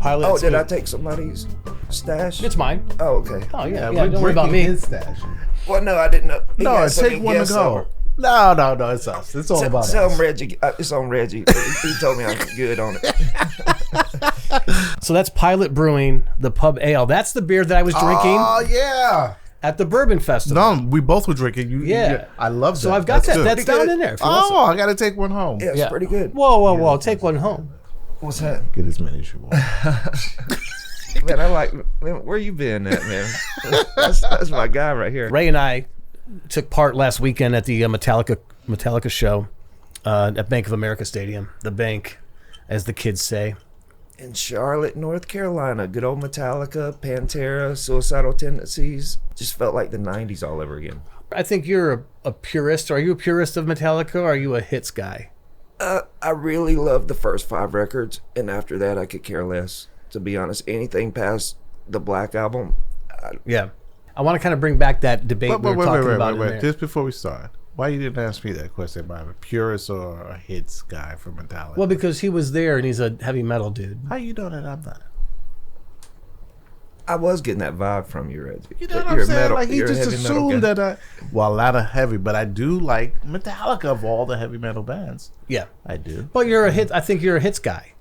Pilot. Oh, did I take somebody's stash? It's mine. Oh, okay. Oh yeah, we're don't worry about me. His stash. Well, no, I didn't know. He No, had so take many one to guests go. over. No, it's us. It's all about Tell us. him Reggie. It's on Reggie. He told me I'm good on it. So that's Pilot Brewing, the Pub Ale. That's the beer that I was drinking Oh yeah. at the Bourbon Festival. No, we both were drinking. Yeah. I love that. So I've got that. good. That's down in there. If you want some. Oh, I got to take one home. Yeah, it's pretty good. Whoa. Take one home. What's that? Get as many as you want. Man, man, where you been at, man? That's my guy right here. Ray and I took part last weekend at the Metallica show at Bank of America Stadium. The bank, as the kids say. In Charlotte, North Carolina. Good old Metallica, Pantera, Suicidal Tendencies. Just felt like the 90s all over again. I think you're a purist. Are you a purist of Metallica, or are you a hits guy? I really loved the first 5 records, and after that, I could care less. To be honest, anything past the Black Album. Yeah. I want to kind of bring back that debate we were talking about in there. Just before we start, why you didn't ask me that question? Am I a purist or a hits guy for Metallica? Well, because he was there and he's a heavy metal dude. How you know that I'm not? I was getting that vibe from you, Reggie. You know what That I'm you're a saying? metal- Like he you're a just heavy metal assumed guy. that well, not a heavy, but I do like Metallica of all the heavy metal bands. Yeah. I do. But I think you're a hits guy.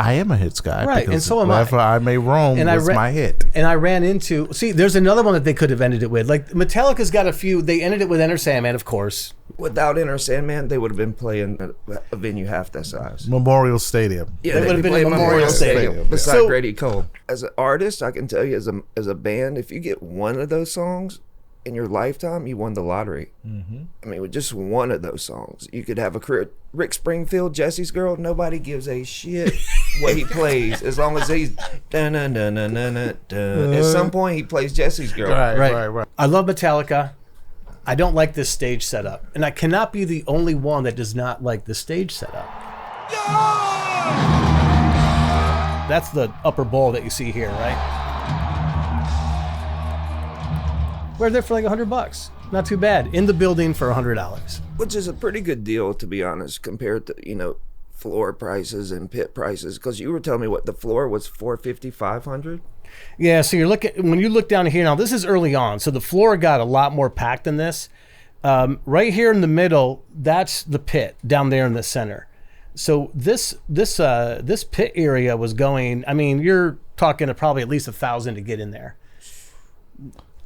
I am a hits guy. Right, because and so am I. Wherever I May Roam And was my hit. And I ran into, there's another one that they could have ended it with. Like Metallica's got a few, they ended it with Enter Sandman, of course. Without Enter Sandman, they would have been playing a venue half that size. Memorial Stadium. Yeah, They would have been playing in Memorial Stadium. beside So- Grady Cole. As an artist, I can tell you, as a band, if you get one of those songs in your lifetime, you won the lottery. Mm-hmm. I mean, with just one of those songs, you could have a career. Rick Springfield, Jesse's Girl, nobody gives a shit what he plays as long as he's dun dun dun dun dun dun dun. At some point, he plays Jesse's Girl. Right. I love Metallica. I don't like this stage setup. And I cannot be the only one that does not like the stage setup. That's the upper bowl that you see here, right? We're there for like $100. Not too bad. In the building for $100. Which is a pretty good deal, to be honest, compared to, floor prices and pit prices. Because you were telling me what the floor was, $450, $500. Yeah, so when you look down here now, this is early on, so the floor got a lot more packed than this. Right here in the middle, that's the pit down there in the center. So this pit area was going. I mean, you're talking probably at least $1,000 to get in there.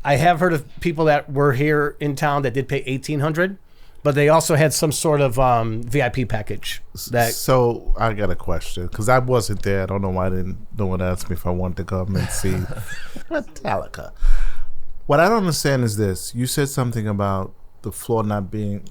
I have heard of people that were here in town that did pay $1,800, but they also had some sort of VIP package. So I got a question because I wasn't there. I don't know why no one asked me if I wanted to come and see Metallica. What I don't understand is this: you said something about the floor not being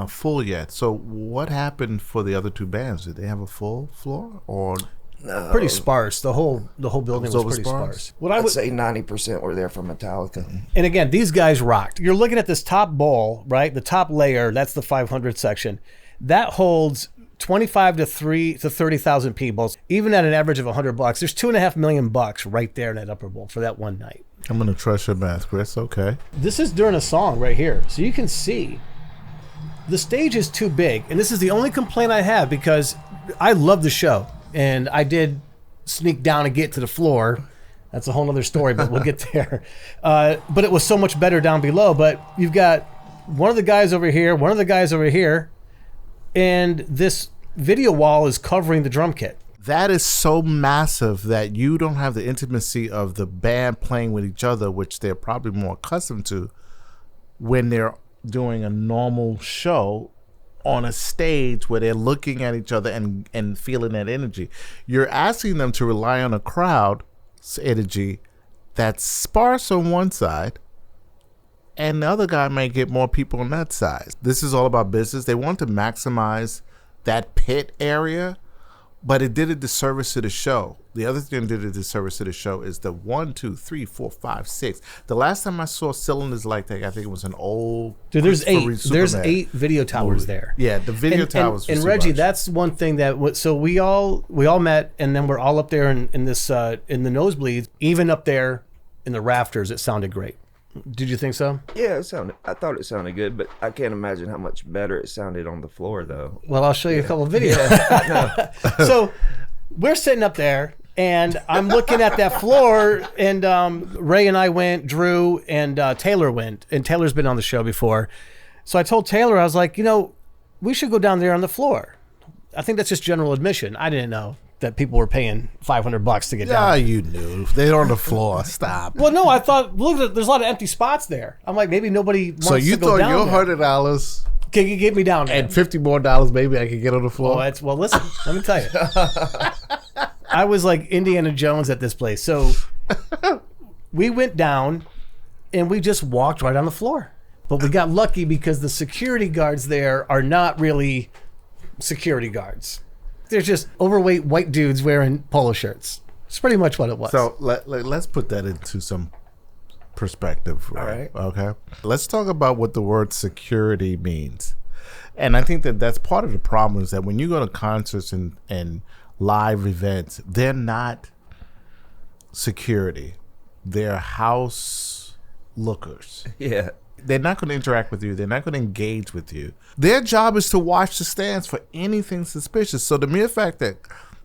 full yet. So what happened for the other two bands? Did they have a full floor or? No, pretty sparse. The whole building was pretty sparse. What I'd say 90% were there for Metallica. And again, these guys rocked. You're looking at this top bowl, right? The top layer, that's the 500 section. That holds 25 to 30,000 people. Even at an average of $100, there's $2.5 million right there in that upper bowl for that one night. I'm gonna trust your math, Chris. Okay. This is during a song right here, so you can see the stage is too big, and this is the only complaint I have because I love the show. And I did sneak down and get to the floor. That's a whole other story, but we'll get there. But it was so much better down below. But you've got one of the guys over here, one of the guys over here, and this video wall is covering the drum kit. That is so massive that you don't have the intimacy of the band playing with each other, which they're probably more accustomed to when they're doing a normal show on a stage where they're looking at each other and feeling that energy. You're asking them to rely on a crowd's energy that's sparse on one side, and the other guy may get more people on that side. This is all about business. They want to maximize that pit area, but it did a disservice to the show. The other thing that did a disservice to the show is the 1, 2, 3, 4, 5, 6. The last time I saw cylinders like that, I think it was an old. Dude, there's Superman 8 video towers there. Yeah, the video towers. And was Reggie, too much. that's one thing that. So we all met, and then we're all up there in this in the nosebleeds. Even up there in the rafters, it sounded great. Did you think so? Yeah, I thought it sounded good, but I can't imagine how much better it sounded on the floor, though. Well, I'll show you a couple of videos. So we're sitting up there, And I'm looking at that floor, and Ray and I went, Drew and Taylor went, and Taylor's been on the show before. So I told Taylor, I was like, we should go down there on the floor. I think that's just general admission. I didn't know that people were paying $500 to get down. Yeah, you knew. They're on the floor. Stop. Well, no, I thought, look, there's a lot of empty spots there. I'm like, maybe nobody wants So you to go down thought there. your $100 Can you get me down there? and $50 more, maybe I could get on the floor? Well, listen, let me tell you. I was like Indiana Jones at this place. So we went down and we just walked right on the floor. But we got lucky because the security guards there are not really security guards. They're just overweight white dudes wearing polo shirts. It's pretty much what it was. So let's put that into some perspective. Right? All right. Okay. Let's talk about what the word security means. And I think that that's part of the problem is that when you go to concerts and live events, they're not security. They're house lookers. Yeah. They're not going to interact with you. They're not going to engage with you. Their job is to watch the stands for anything suspicious. So the mere fact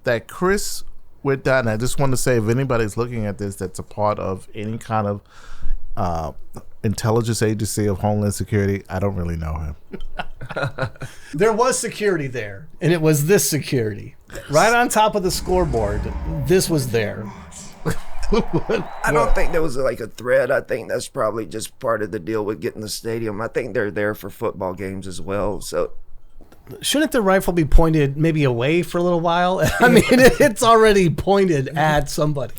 that Chris went down, I just want to say if anybody's looking at this that's a part of any kind of intelligence agency of Homeland Security, I don't really know him. there was security there, and it was this security. Right on top of the scoreboard, this was there. I don't think there was like a threat. I think that's probably just part of the deal with getting the stadium. I think they're there for football games as well. So shouldn't the rifle be pointed maybe away for a little while? I mean, it's already pointed at somebody.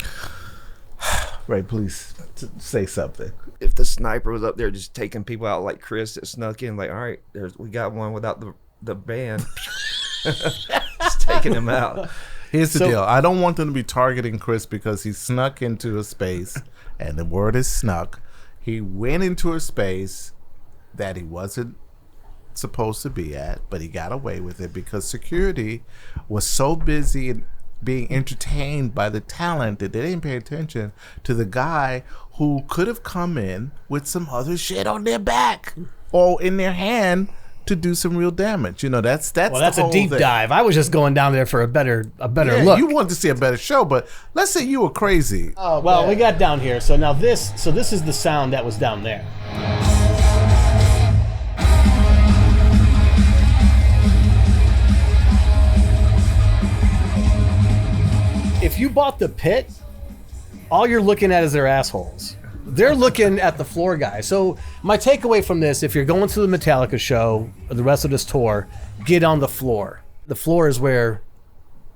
Right, please say something. if the sniper was up there just taking people out like Chris that snuck in, like, all right, we got one without the band. Just taking him out. Here's the deal. I don't want them to be targeting Chris because he snuck into a space, and the word is snuck. He went into a space that he wasn't supposed to be at, but he got away with it because security was so busy in being entertained by the talent that they didn't pay attention to the guy who could have come in with some other shit on their back or in their hand to do some real damage. You know, that's a deep dive. I was just going down there for a better look. You wanted to see a better show, but let's say you were crazy. Oh, well, we got down here. So now this is the sound that was down there. If you bought the pit, all you're looking at is their assholes. They're looking at the floor guy. So my takeaway from this, if you're going to the Metallica show or the rest of this tour, get on the floor. The floor is where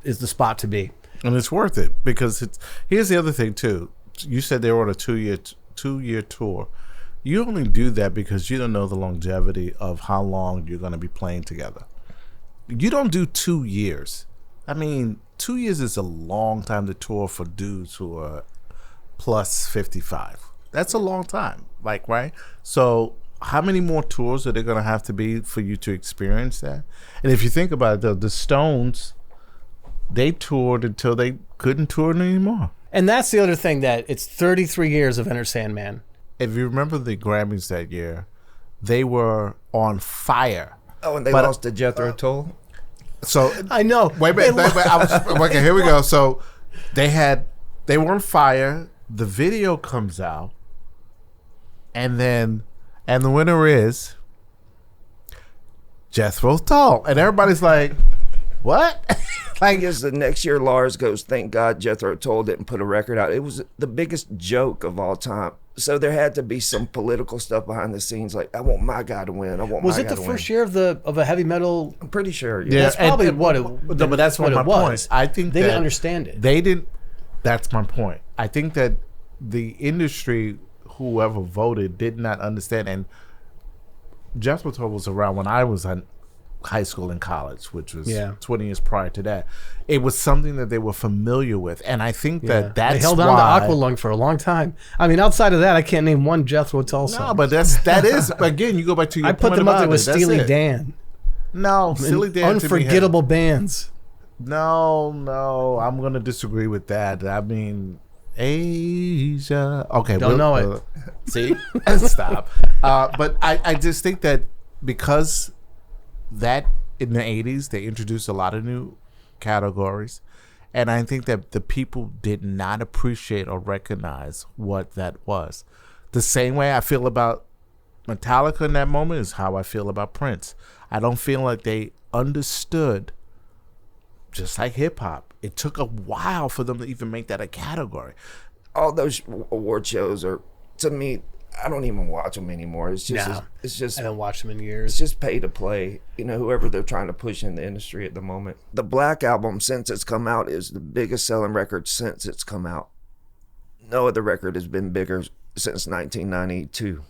is the spot to be. And it's worth it because here's the other thing too. You said they were on a two-year tour. You only do that because you don't know the longevity of how long you're going to be playing together. You don't do 2 years. I mean, 2 years is a long time to tour for dudes who are plus 55. That's a long time, like, right? So how many more tours are there going to have to be for you to experience that? And if you think about it, though, the Stones, they toured until they couldn't tour anymore. And that's the other thing, that it's 33 years of Enter Sandman. If you remember the Grammys that year, they were on fire. Oh, and they lost to Jethro Tull. So I know. Wait. Okay, here we go. So they were on fire. The video comes out, and the winner is Jethro Tull, and everybody's like, "What?" I guess the next year Lars goes, "Thank God Jethro Tull didn't put a record out." It was the biggest joke of all time. So there had to be some political stuff behind the scenes, like, I want my guy to win. Was it the first year of a heavy metal? I'm pretty sure. Yeah, That's probably what it. No, but that's what my point. I think they didn't understand it. They didn't. That's my point. I think that the industry, whoever voted, did not understand. And Jethro Tull was around when I was in high school and college, which was 20 years prior to that. It was something that they were familiar with, and I think that's they held on to Aqualung for a long time. I mean, outside of that, I can't name one Jethro Tull song. No, but that is again. You go back to your I point put them up there with about it. Steely Dan. No, Steely Dan. Unforgettable bands. No, I'm going to disagree with that. I mean, Asia. Okay, don't know it. See, stop. But I just think that because that in the 80s they introduced a lot of new categories, And I think that the people did not appreciate or recognize what that was. The same way I feel about Metallica in that moment is how I feel about Prince. I don't feel like they understood, just like hip-hop. It took a while for them to even make that a category. All those award shows are, to me, I don't even watch them anymore. It's just, No, it's just, I haven't watched them in it's years. just pay to play. You know, whoever they're trying to push in the industry at the moment. The Black Album, since it's come out, is the biggest selling record since it's come out. No other record has been bigger since 1992.